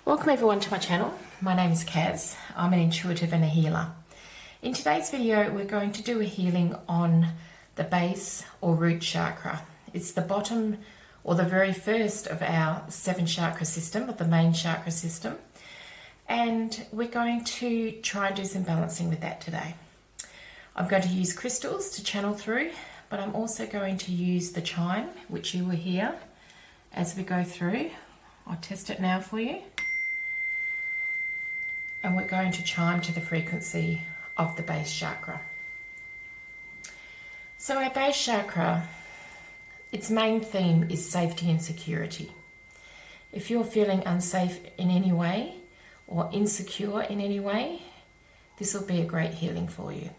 Welcome everyone to my channel. My name is Kaz. I'm an intuitive and a healer. In today's video we're going to do a healing on the base or root chakra. It's the bottom or the very first of our 7 chakra system, of the main chakra system. And we're going to try and do some balancing with that today. I'm going to use crystals to channel through, but I'm also going to use the chime, which you will hear as we go through. I'll test it now for you. And we're going to chime to the frequency of the base chakra. So our base chakra, its main theme is safety and security. If you're feeling unsafe in any way or insecure in any way, this will be a great healing for you.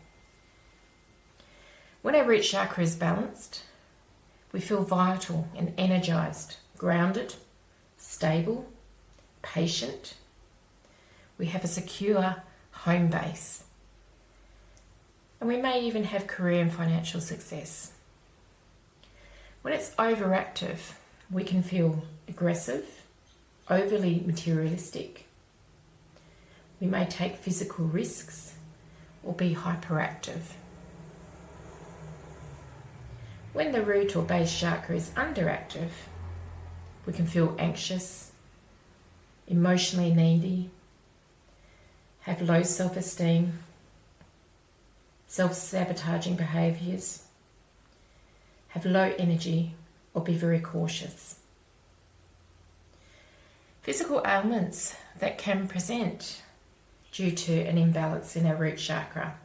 When our root chakra is balanced, we feel vital and energized, grounded, stable, patient. We have a secure home base. And we may even have career and financial success. When it's overactive, we can feel aggressive, overly materialistic. We may take physical risks or be hyperactive. When the root or base chakra is underactive, we can feel anxious, emotionally needy, have low self-esteem, self-sabotaging behaviours, have low energy, or be very cautious. Physical ailments that can present due to an imbalance in our root chakra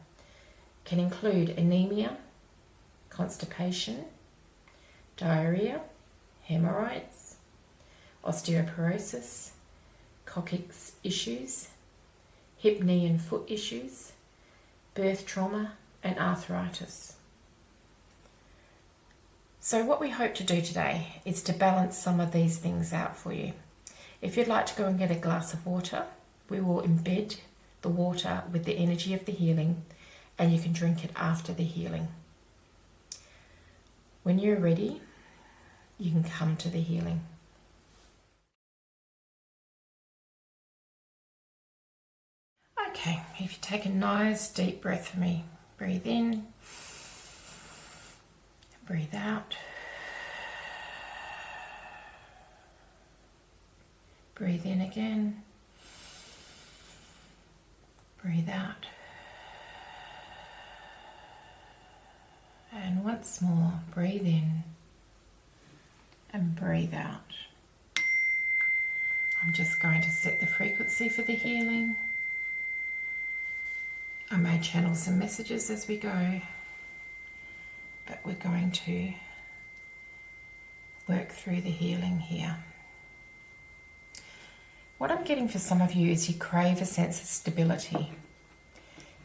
can include anemia, constipation, diarrhea, hemorrhoids, osteoporosis, coccyx issues, hip, knee and foot issues, birth trauma and arthritis. So what we hope to do today is to balance some of these things out for you. If you'd like to go and get a glass of water, we will embed the water with the energy of the healing and you can drink it after the healing. When you're ready, you can come to the healing. Okay, if you take a nice deep breath for me, breathe in, breathe out, breathe in again, breathe out, and once more, breathe in and breathe out. I'm just going to set the frequency for the healing. I may channel some messages as we go, but we're going to work through the healing here. What I'm getting for some of you is you crave a sense of stability.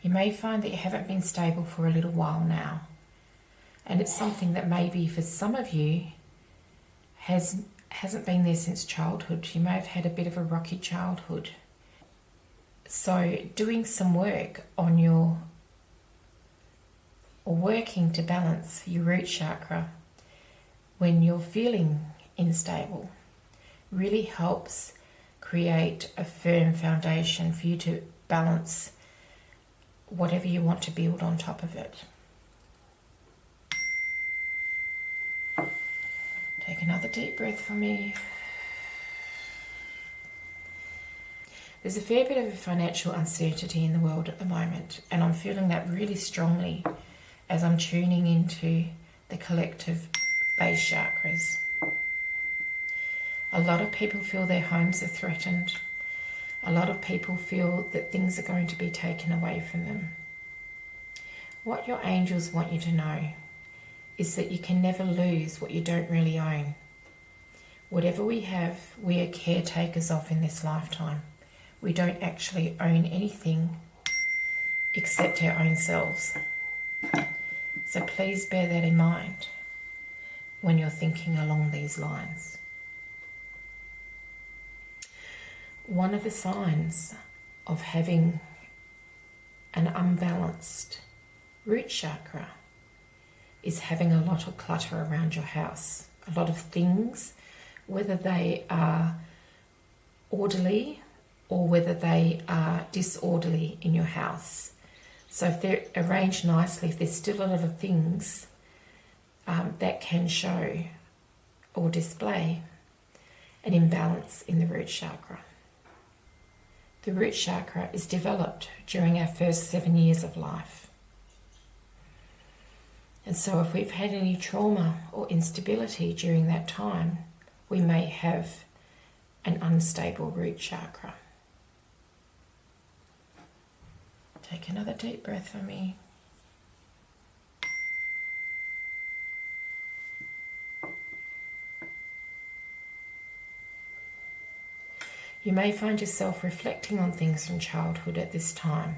You may find that you haven't been stable for a little while now, and it's something that maybe for some of you hasn't been there since childhood. You may have had a bit of a rocky childhood. So doing some work on or working to balance your root chakra when you're feeling unstable really helps create a firm foundation for you to balance whatever you want to build on top of it. Take another deep breath for me. There's a fair bit of financial uncertainty in the world at the moment, and I'm feeling that really strongly as I'm tuning into the collective base chakras. A lot of people feel their homes are threatened. A lot of people feel that things are going to be taken away from them. What your angels want you to know is that you can never lose what you don't really own. Whatever we have, we are caretakers of in this lifetime. We don't actually own anything except our own selves. So please bear that in mind when you're thinking along these lines. One of the signs of having an unbalanced root chakra is having a lot of clutter around your house. A lot of things, whether they are orderly or whether they are disorderly in your house. So if they're arranged nicely, if there's still a lot of things that can show or display an imbalance in the root chakra. The root chakra is developed during our first 7 years of life. And so if we've had any trauma or instability during that time, we may have an unstable root chakra. Take another deep breath for me. You may find yourself reflecting on things from childhood at this time,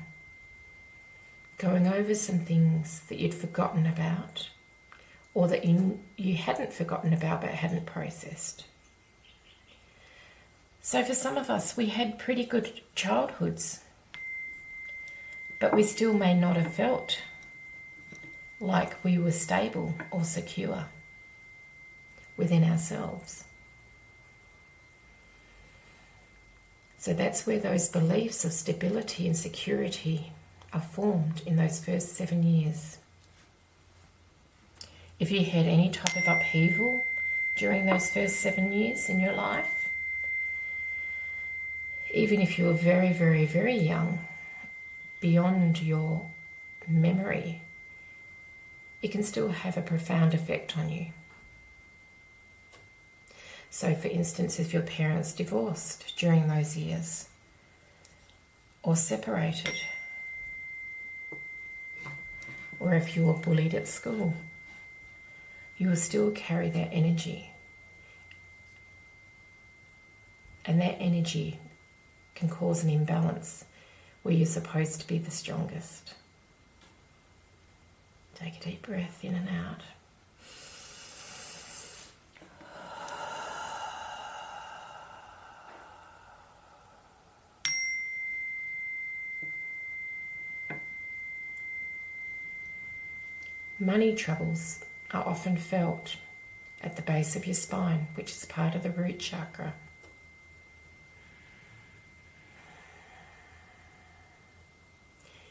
going over some things that you'd forgotten about, or that you hadn't forgotten about but hadn't processed. So for some of us, we had pretty good childhoods, but we still may not have felt like we were stable or secure within ourselves. So that's where those beliefs of stability and security are formed in those first 7 years. If you had any type of upheaval during those first 7 years in your life, even if you were very, very, very young, beyond your memory, it can still have a profound effect on you. So for instance, if your parents divorced during those years, or separated, or if you were bullied at school, you will still carry that energy. And that energy can cause an imbalance where you're supposed to be the strongest. Take a deep breath in and out. Money troubles are often felt at the base of your spine, which is part of the root chakra.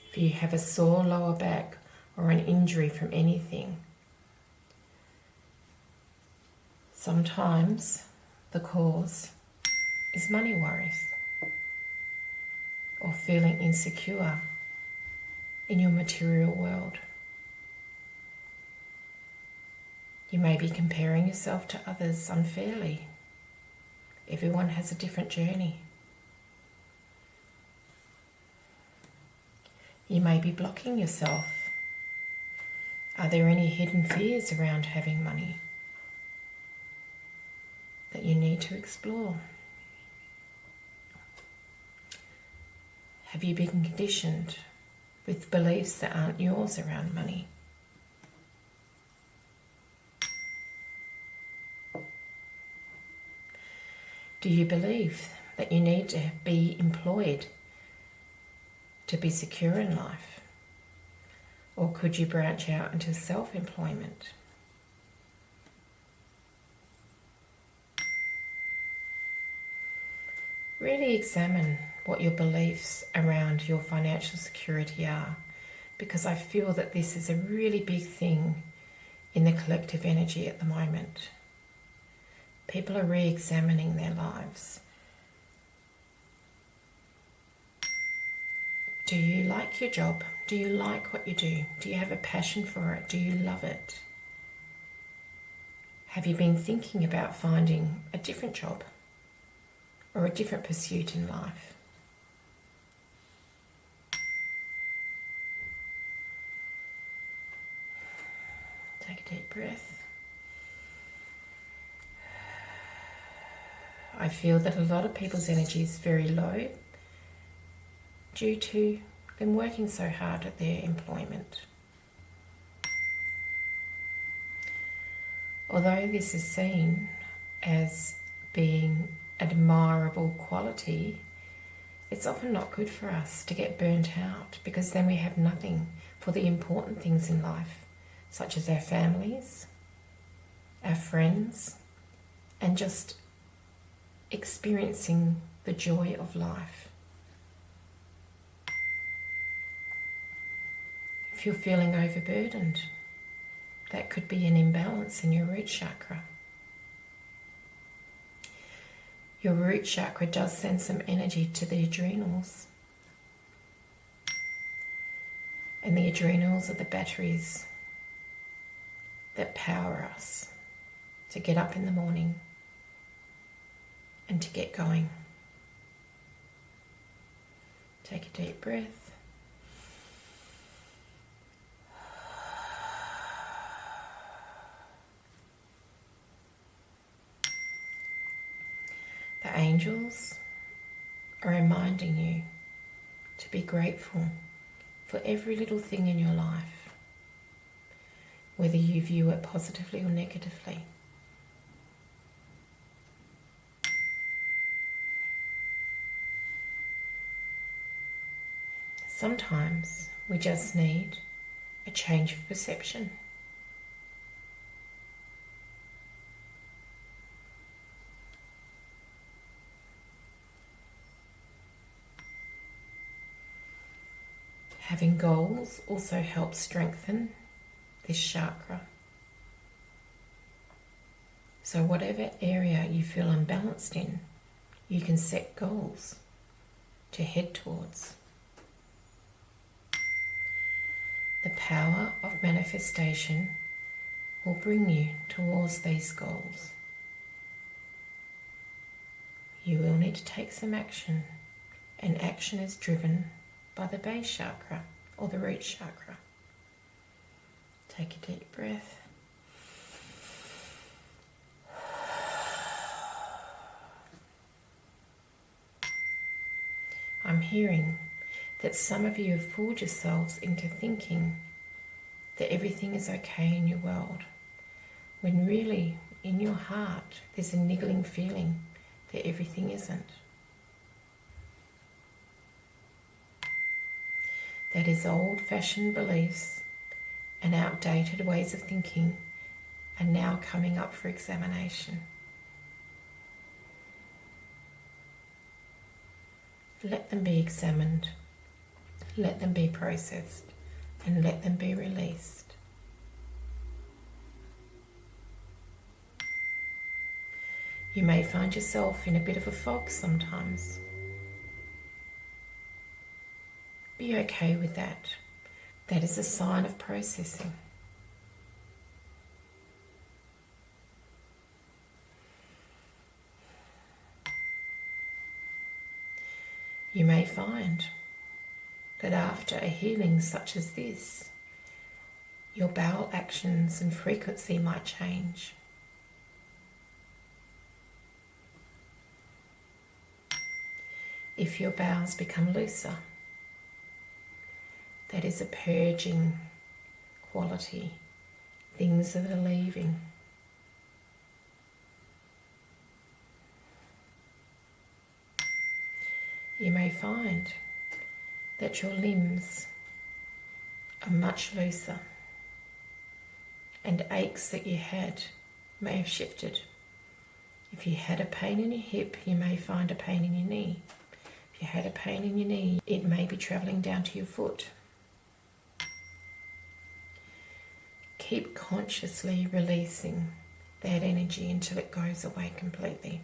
If you have a sore lower back or an injury from anything, sometimes the cause is money worries or feeling insecure in your material world. You may be comparing yourself to others unfairly. Everyone has a different journey. You may be blocking yourself. Are there any hidden fears around having money that you need to explore? Have you been conditioned with beliefs that aren't yours around money? Do you believe that you need to be employed to be secure in life? Or could you branch out into self-employment? Really examine what your beliefs around your financial security are, because I feel that this is a really big thing in the collective energy at the moment. People are re-examining their lives. Do you like your job? Do you like what you do? Do you have a passion for it? Do you love it? Have you been thinking about finding a different job or a different pursuit in life? Take a deep breath. I feel that a lot of people's energy is very low due to them working so hard at their employment. Although this is seen as being an admirable quality, it's often not good for us to get burnt out, because then we have nothing for the important things in life, such as our families, our friends, and just experiencing the joy of life. If you're feeling overburdened, that could be an imbalance in your root chakra. Your root chakra does send some energy to the adrenals. And the adrenals are the batteries that power us to get up in the morning and to get going. Take a deep breath. The angels are reminding you to be grateful for every little thing in your life, whether you view it positively or negatively. Sometimes we just need a change of perception. Having goals also helps strengthen this chakra. So whatever area you feel unbalanced in, you can set goals to head towards. The power of manifestation will bring you towards these goals. You will need to take some action, and action is driven by the base chakra or the root chakra. Take a deep breath. I'm hearing that some of you have fooled yourselves into thinking that everything is okay in your world, when really in your heart there's a niggling feeling that everything isn't. That is old-fashioned beliefs and outdated ways of thinking are now coming up for examination. Let them be examined, let them be processed, and let them be released. You may find yourself in a bit of a fog sometimes. Be okay with that. That is a sign of processing. You may find that after a healing such as this, your bowel actions and frequency might change. If your bowels become looser, that is a purging quality, things that are leaving. You may find that your limbs are much looser and aches that you had may have shifted. If you had a pain in your hip, you may find a pain in your knee. If you had a pain in your knee, it may be travelling down to your foot. Keep consciously releasing that energy until it goes away completely.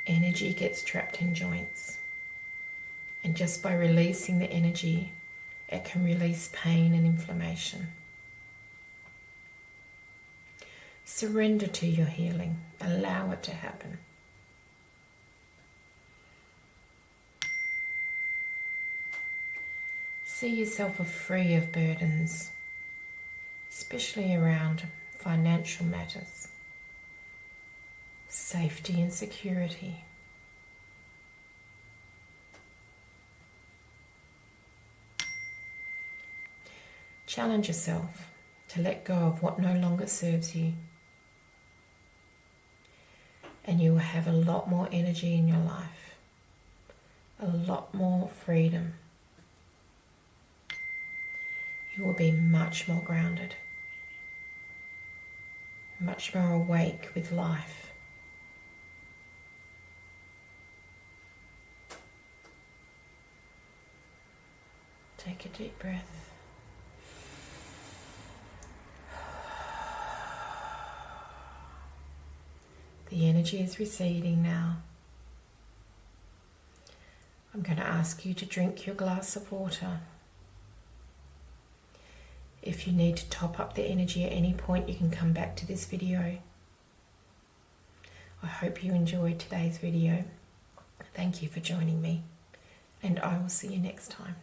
Energy gets trapped in joints, and just by releasing the energy, it can release pain and inflammation. Surrender to your healing. Allow it to happen. See yourself as free of burdens, especially around financial matters, safety and security. Challenge yourself to let go of what no longer serves you, and you will have a lot more energy in your life, a lot more freedom. You will be much more grounded. much more awake with life. Take a deep breath. The energy is receding now. I'm going to ask you to drink your glass of water. If you need to top up the energy at any point, you can come back to this video. I hope you enjoyed today's video. Thank you for joining me, and I will see you next time.